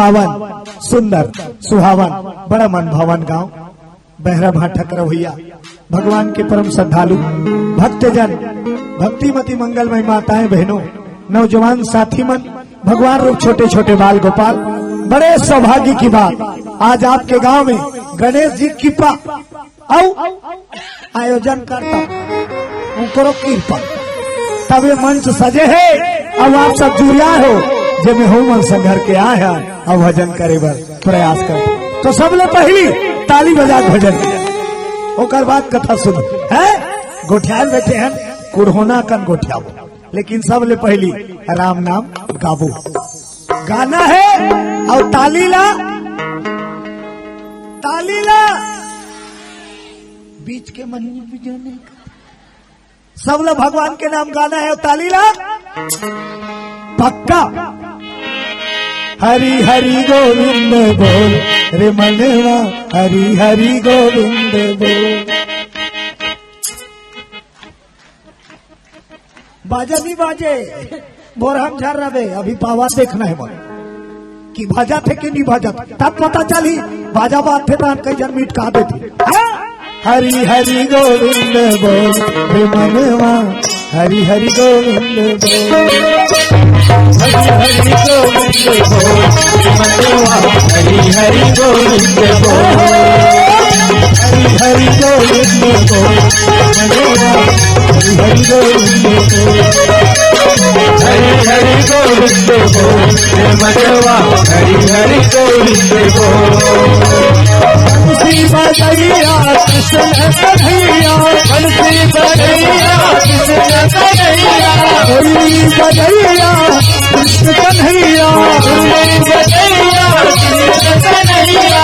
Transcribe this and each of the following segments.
पावन सुंदर सुहावन बड़ा मन भावन गांव बहरा भाटा करवैया भगवान के परम श्रद्धालु भक्तजन भक्तिमती मंगलमय माताएं बहनों नौजवान साथी मन भगवान रूप छोटे छोटे बाल गोपाल बड़े सौभाग्य की बात आज आपके गांव में गणेश जी की कृपा आयोजन करता उनको कृपा तब ये मंच सजे है। अब आप सब जुड़िया हो जब मैं हूँ मन संघर के आए हैं अब भजन करे बर प्रयास कर तो सब लोग पहली ताली बजा भजन ओकर बाद कथा सुनो है गोठियाल बैठे हैं कुरहोना कन गोठियाओ लेकिन सब ले पहली राम नाम गाबो गाना है और ताली ला बीच के महीने भी जाने सब लोग भगवान के नाम गाना है और ताली ला पक्का हरि हरि गोविंद बोल रे मनवा हरि हरि गोविंद बोल बाजा नहीं बाजे बोरहम झर रहे अभी पावा देखना है बोल कि भाजा थे कि नहीं भाजा तब पता चली बाजा बात थे तो कई जन मीट कहा देते हरि हरि गोविंद बोल रे मनवा हरि हरि गोविंद बोल हरि हरि गोविंद बोल मनवा हरि हरि गोविंद बोल हरि हरि गोविंद बोल मनवा हरि हरि गोविंद बोल हरि हरि गोविंद बोल मनवा हरि हरि गोविंद बोल बंसी बजैया कृष्ण कन्हैया बंसी बजैया कृष्ण कन्हैया होली बजैया कृष्ण कन्हैया होली बजैया कृष्ण कन्हैया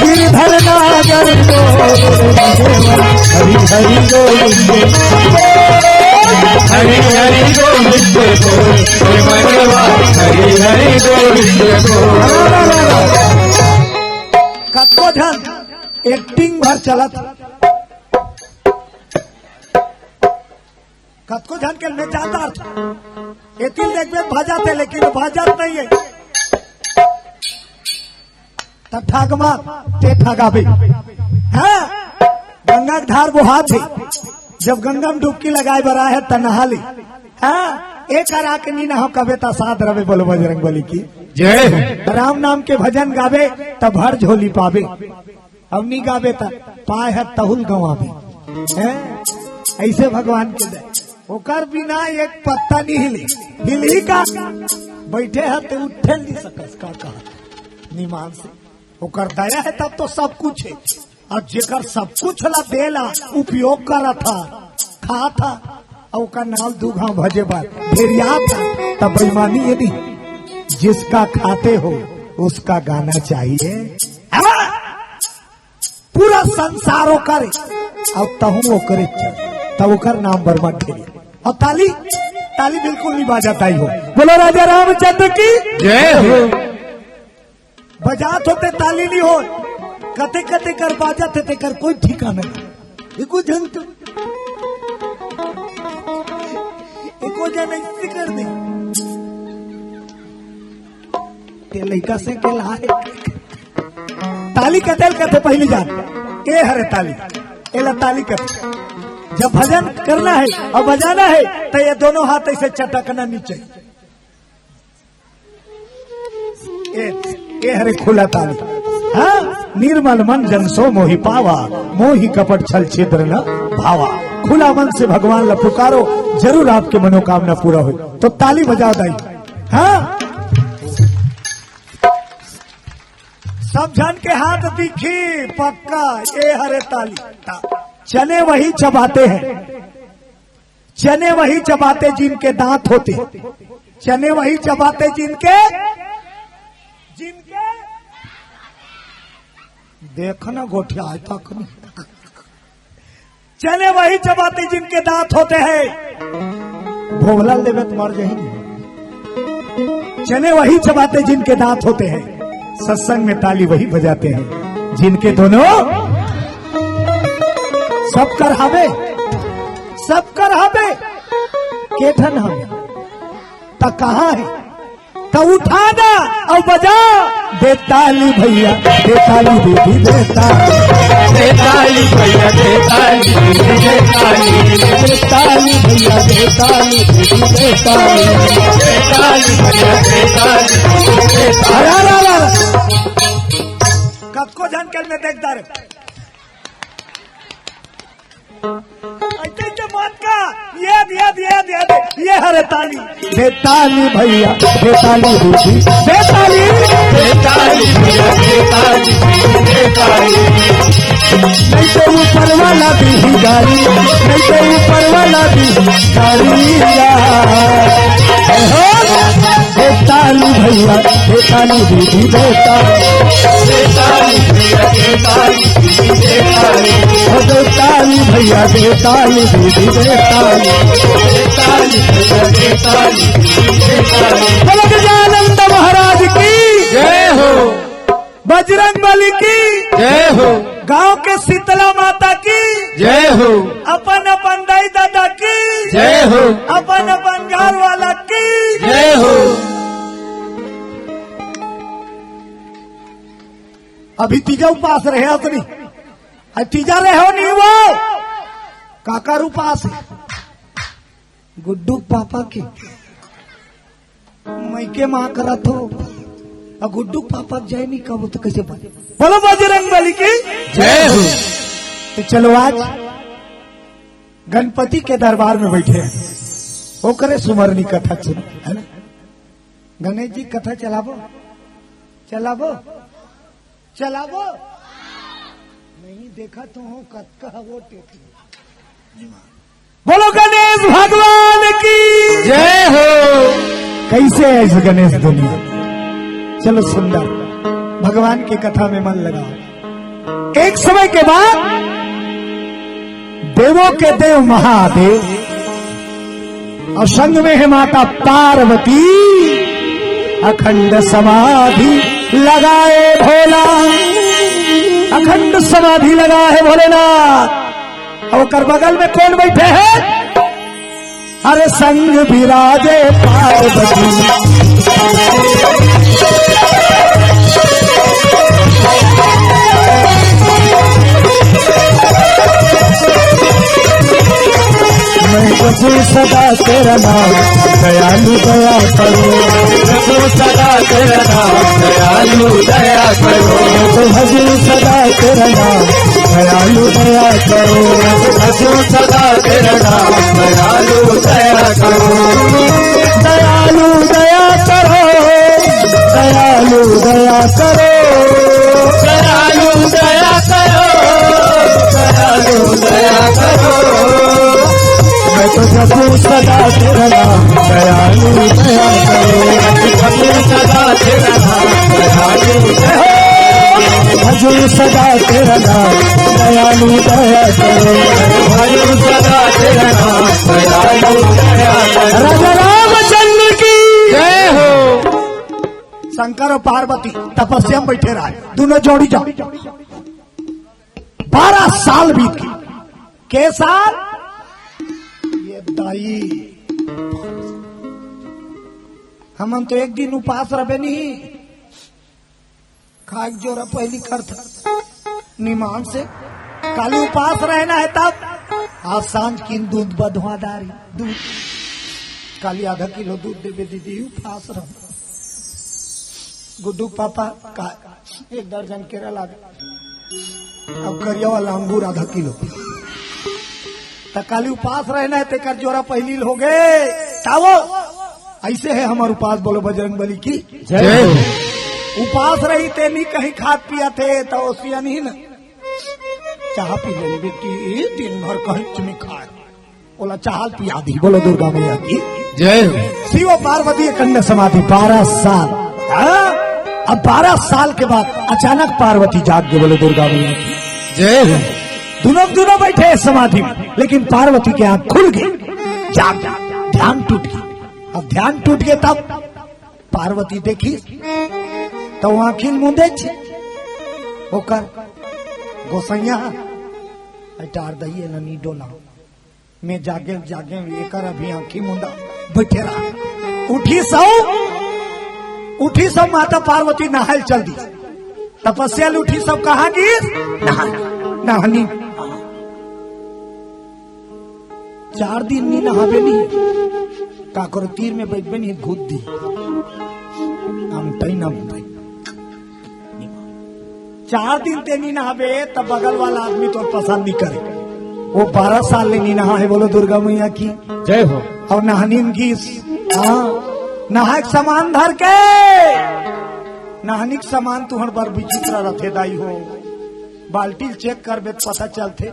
गिरधर नागर हरि हरि गोविंद हरि हरि गोविंद बोल मनवा हरि हरि गोविंद बोल कतो धन एक्टिंग भर चलत कतको धन के में जाता एतिल देखबे भाजा थे लेकिन भाजत नहीं है तब ठगमा ते ठगाबे हाँ गंगा धार बुहा थे जब गंगा में डुबकी लगाए बरा है त नहाली हाँ एक आके नी नहा कबे ता साथ रवे बोलो बजरंग बली की जय राम नाम के भजन गावे तब भर झोली पावे अब नहीं गावे तब पाए है तहुल गवावे ऐसे भगवान के दे ओकर बिना एक पत्ता नहीं हिली का बैठे है तो उठे नहीं सकस का कहा निमान से ओकर दया है तब तो सब कुछ है और जेकर सब कुछ ला देला उपयोग करा था खा था और का नाम दू घाव भजे बार फिर याद था तब बेईमानी यदि जिसका खाते हो उसका गाना चाहिए पूरा संसारो करे और तहु वो करे तब ओकर नाम बर्बाद खेली और ताली ताली बिल्कुल नहीं बाजाता ही हो बोलो राजा रामचंद्र की जय हो बजात होते ताली नहीं हो कते कते कर बाजत थे कर कोई ठिकाना नहीं एको जन तो एको जन ऐसे कर दे ते लड़का से के लाए ताली कतेल कते पहली जान ए हरे ताली एला ताली कते जब भजन करना है और बजाना है तो ये दोनों हाथ ऐसे चटकना नीचे ए हरे खुला ताली हाँ निर्मल मन जन सो मोहि पावा मोहि कपट छल छिद्र न भावा खुला मन से भगवान ला पुकारो जरूर आपके मनोकामना पूरा हो तो ताली बजाओ दाई हाँ सब जन के हाथ दिखी पक्का ए हरे ताली चने वही चबाते हैं चने वही चबाते जिनके दांत होते चने वही चबाते जिनके देखना गोठिया तक चने वही चबाते जिनके दांत होते हैं भोगला लेवे तो मर जाएंगे चने वही चबाते जिनके दांत होते हैं सत्संग में ताली वही बजाते हैं जिनके दोनों सब कर हवे केठन हवे त कहाँ है तो उठाना और बजाओ। बेताली भैया बेताली दीदी बेताली, बेताली भैया बेताली बेताली, बेताली भैया बेताली दीदी बेताली, बेताली भैया बेताली बेताली। कब को जानकर में देखता रहे मत का ये हरे ताली। बेताली भैया बेताली दीदी बेताली, बेताली भैया बेताली बेताली। नहीं तो ऊपर वाला भी गाड़ी, नहीं तो ऊपर वाला भी गाड़ी। बेताली भैया बेताली दीदी बेताली, बेताली भैया बेताली बेताली, बेताली भैया बेताली दीदी बेताली, बेताली भैया बेताली बेताली। बोलो गजानंद महाराज की जय हो, बजरंग बली की जय हो, गांव के शीतला माता की जय हो, अपन अपन दाई दादा की जय हो, अपन अपन घर वाला की जय हो। अभी तीजा उपास रहे हो तो नहीं, तीजा रहे हो नहीं वो काकर उपास है। गुड्डू पापा की मैके माँ करा तो और गुड्डू पापा जय नहीं कब तो कैसे बात। बोलो बजरंग बली की जय हो। तो चलो आज गणपति के दरबार में बैठे हैं, वो करे सुमरनी कथा सुनो है ना। गणेश जी कथा चलाबो चलाबो चलाबो। नहीं देखा तो हूँ कत्का वो टेकी। बोलो गणेश भगवान की जय हो। कैसे है इस गणेश दुनिया। चलो सुंदर भगवान की कथा में मन लगाओ। एक समय के बाद देवों के देव महादेव और संग में है माता पार्वती, अखंड समाधि लगाए भोला, अखंड समाधि लगा है भोलेनाथ। और कर बगल में कौन बैठे हैं? अरे संग विराजे पार्वती, मैं प्रभु सदा तेरा नाम दयालु दया करो, प्रभु सदा तेरा नाम दयालु दया करो, भजू सदा तेरा नाम दयालु दया करो, प्रभु सदा तेरा नाम दयालु दया करो, दयालु दया करो, दयालु दया करो, दयालु दया करो, दयालु दया करो। मैं तो प्रभु सदा तेरा नाम दयालु दया करो, प्रभु सदा तेरा नाम दयालु दया भजू सदा तेरा नाम दयालु दया करो, भजू सदा तेरा नाम दयालु दया करो। राजा रामचंद्र की जय हो। शंकर और पार्वती तपस्या में बैठे रहे, दोनों जोड़ी जाओ। 12 साल बीत गए। के साल? ये दाई हम तो एक दिन उपास रहे नहीं, खाक जोरा पहली करता निमान से काली उपास रहना है तब आज सांझ की दूध बधवादारी दूध काली आधा किलो दूध देवे दीदी उपास रह। गुड्डू पापा का 1 दर्जन केरा लागे, अब करिया वाला अंगूर आधा किलो। तो काली उपास रहना है तेकर जोरा पहली हो गए तावो। ऐसे है हमारे उपास। बोलो बजरंग बली की जय हो। उपास रही ते नहीं कहीं खाद पिया थे तो ओसिया नहीं ना चाह पी ले बेटी, दिन भर कहीं चुनी खाए बोला चाह पिया दी। बोलो दुर्गा मैया की जय हो। शिव पार्वती अखंड समाधि 12 साल। अब 12 साल के बाद अचानक पार्वती जाग गई। बोलो दुर्गा मैया की जय हो। दोनों बैठे समाधि में, लेकिन पार्वती की आंख खुल गई, जाग ध्यान टूट गया। अब ध्यान टूट गया तब पार्वती देखी तो आखिर मुंदे होकर गोसैया हटार दइए ननी डोला में जागे जागे लेकर अभी आंखी मुंदा बैठे रहा। उठी सौ उठी सब माता पार्वती नहाल चल दी। तपस्या उठी सब कहाँ गिर नहानी। 4 दिन नहीं नहावे नहीं का करो तीर में बैठ नहीं घूद दी हम तई ना भाई 4 दिन ते नहीं नहावे तब बगल वाला आदमी तो पसंद नहीं करे। वो 12 साल ले नहीं नहा है। बोलो दुर्गा मैया की जय हो। और नहानी की नहाक सामान धर के नहानिक सामान तुहर बर विचित्र रथे दाई हो। बाल्टी चेक करबे पता चलते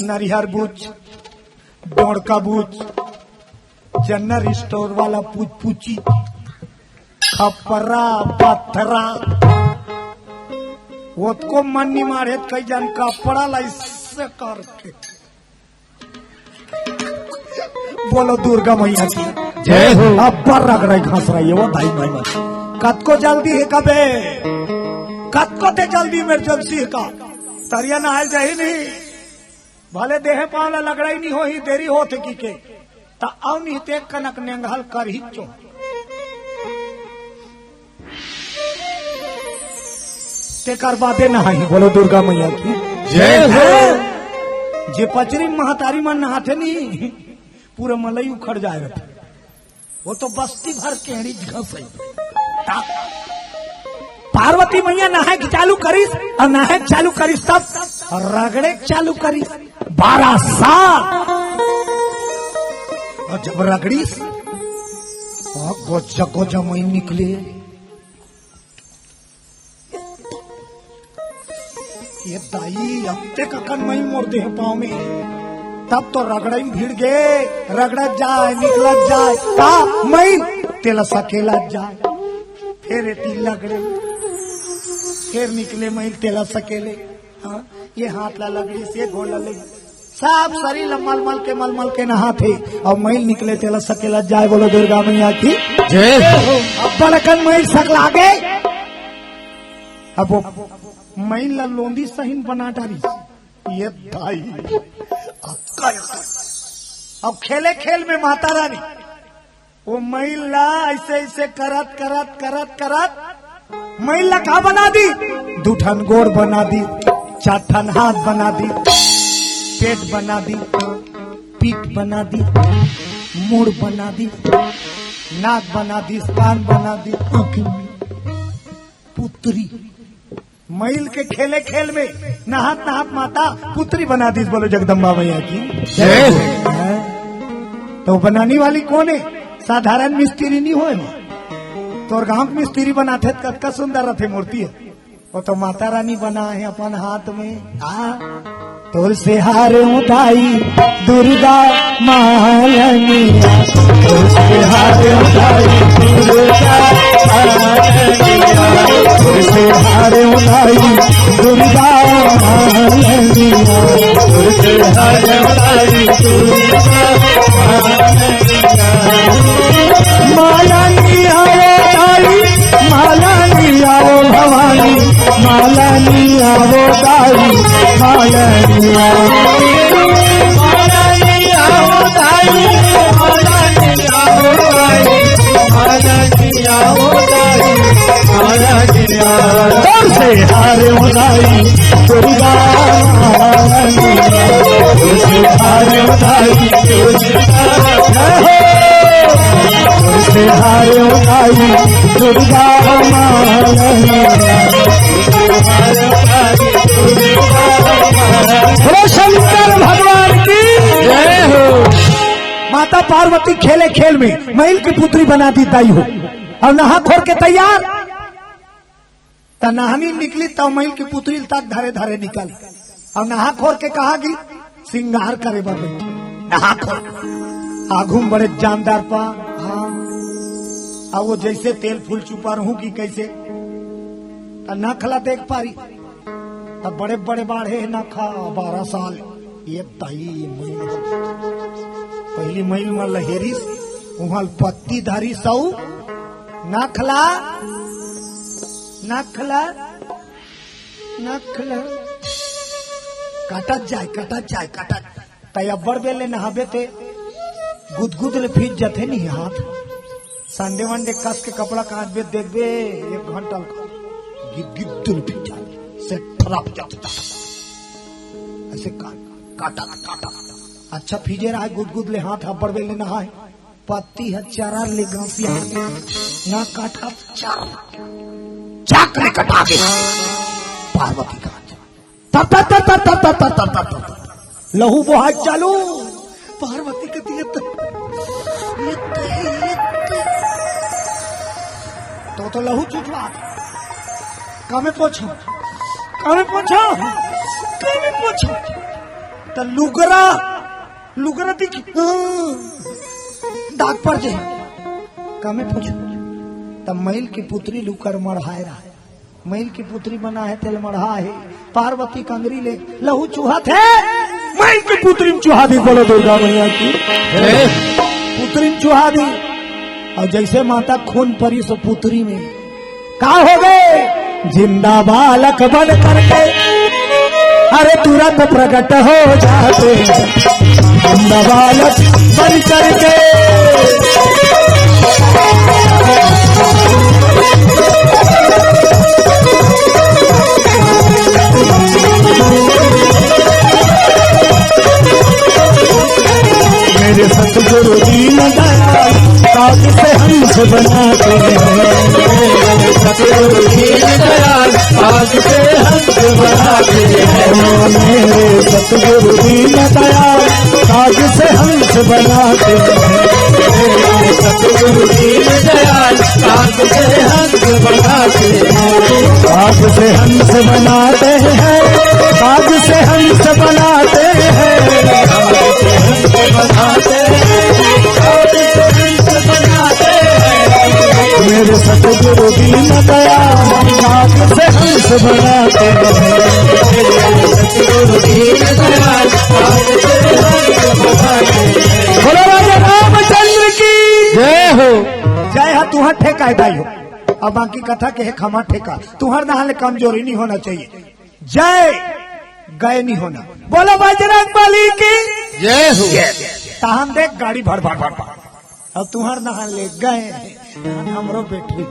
नरिहर बुच डोड़का बुच जनरल स्टोर वाला पूछ पूछी खपरा पत्थरा वो को मन नहीं मारे कई जन कपड़ा लाइसे करके। बोलो दुर्गा मैया की जय हो। अब पर रग रही घास रही है वो भाई भाई कत को जल्दी है कबे कत को ते जल्दी इमरजेंसी है का तरिया नहाल जाही नहीं भले देहे पावला लगड़ा ही नहीं हो ही देरी होते की के ता आव नहीं ते कनक नेंगहल कर ही चो। ते कर बाते नहाई। बोलो दुर्गा मैया की जय हो। जे पचरी महतारी मन नहाते नहीं पूरे मलई उखड़ जाए रहते। वो तो बस्ती भर केड़ी घस पार्वती मैया नहाए चालू करीस और नहाए चालू करीस तब रगड़े चालू करीस 12 साल। और जब रगड़ीस गोजा गोजा मई निकले ये दाई हफ्ते का कन मई मोड़ दे पाँव में तब तो रगड़ा भीड़ गए रगड़त जाए निकलत जाए का मई तेला सकेला जाए फिर एती लगड़े फिर निकले मई तेला सकेले। हाँ ये हाथ ला लगड़ी से घोला ले सब शरीर मल के नहाते और मैल निकले तेला सकेला जाए। बोलो दुर्गा मैया की जय हो। अब बड़कन मैल सकला गए। अब वो मैल ला लोंदी सहीन बना डाली ये भाई अब खेले खेल में माता रानी वो महिला ऐसे ऐसे करत करत करत करत महिला का बना दी 2 ठन गोड़ बना दी 4 ठन हाथ बना दी पेट बना दी पीठ बना दी मुड़ बना दी नाक बना दी कान बना दी आंखें पुत्री महिल के खेले खेल में नहात माता पुत्री बना दी। बोलो जगदम्बा मैया की जय हो। तो बनाने वाली कौन है? साधारण मिस्त्री नहीं हो तो गांव के मिस्त्री बनाते कतका सुंदर रथे मूर्ति है वो तो माता रानी बना है अपन हाथ में। तोर से हार उठाई दुर्गा महारानिया तोर से हार उठाई दुर्गा महारानिया तोर से हार उठाई दुर्गा महारानिया तोर से हार उठाई दुर्गा माला निया वो भवानी माला निया वो दाई माला निया वो दाई माला निया वो दाई माला निया वो दाई माला निया तोर से हार उठाई दुर्गा महारानिया तोर से हार उठाई दुर्गा से हार उठाई दुर्गा शंकर भगवान की जय हो। माता पार्वती खेले खेल में महिल की पुत्री बना दी दाई हो और नहा खोर के तैयार तो नहानी निकली तो महिल की पुत्री तक धारे धारे निकली और नहा खोर के कहा कि श्रृंगार करे बाबे नहा खोर आघूम बड़े जानदार पा। हाँ अब वो जैसे तेल फूल चुपा रहूं कि कैसे नखला देख पारी अब बड़े बड़े बाढ़े नखा 12 साल ये ताई पहली महिल में लहेरिस वहां पत्ती धारी सौ नखला नखला नखला काटत जाए तय अब्बड़ बेले नहाबे थे गुदगुद ले फीट जाते नहीं हाथ संडे वनडे कस के कपड़ा काट बे देख बे 1 घंटा गिद्दुल पिटा से खराब जाता ऐसे काटा काटा अच्छा फिजेर आए गुद ले हाथ हब्बड़ बेले नहाए पत्ती है चारा ले गांसिया ना काटा चाक ले कटा के पार्वती का लहू बोहा चालू पार्वती के दिए तो लहू चुचवा कामे पोछो तो लुगरा दिख दाग पर जे कामे पोछो तब मैल की पुत्री लुकर मढ़ाए रहा है मैल की पुत्री बना है तेल मढ़ा है पार्वती कंगरी ले लहू चूहा थे मैल की पुत्री में चूहा दी बोलो दुर्गा मैया की पुत्री में चूहा दी और जैसे माता खून परी सो पुत्री में का हो गए जिंदा बालक बन करके अरे तुरंत प्रकट हो जाते जिंदा बालक बन करके मेरे सतगुरु दीन दयाल काज से हंस बनाते हैं सतगुरु दीन दयाल काज से हंस बनाते हैं मेरे सतगुरु दीन दयाल काज से हंस बनाते हैं सतगुरु दीन दयाल काज से हंस बनाते हैं काज से हंस बनाते हैं काज से हंस बनाते हैं मेरे सतगुरु दीन दयाल काज से हंस बनाते हैं सतगुरु दीन दयाल काज से हंस बनाते हैं बोलो राजा रामचंद्र की जय हो जय है तुहर ठेका है भाई हो अब बाकी कथा के है खमा ठेका तुहर नहाले कमजोरी नहीं होना चाहिए जय गए नहीं होना बोलो बजरंग बली की जय हो तहन देख गाड़ी भर अब तुहर नहा ले गए हमरो बेटी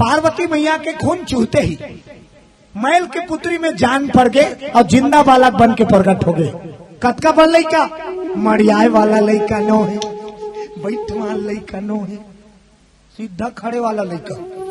पार्वती मैया के खून चूहते ही मैल के पुत्री में जान पड़ गए और जिंदा बालक बन के प्रकट हो गए कतका बन लइका मरियाए वाला लइका नो है बैठवा लइका नो है सीधा खड़े वाला लइका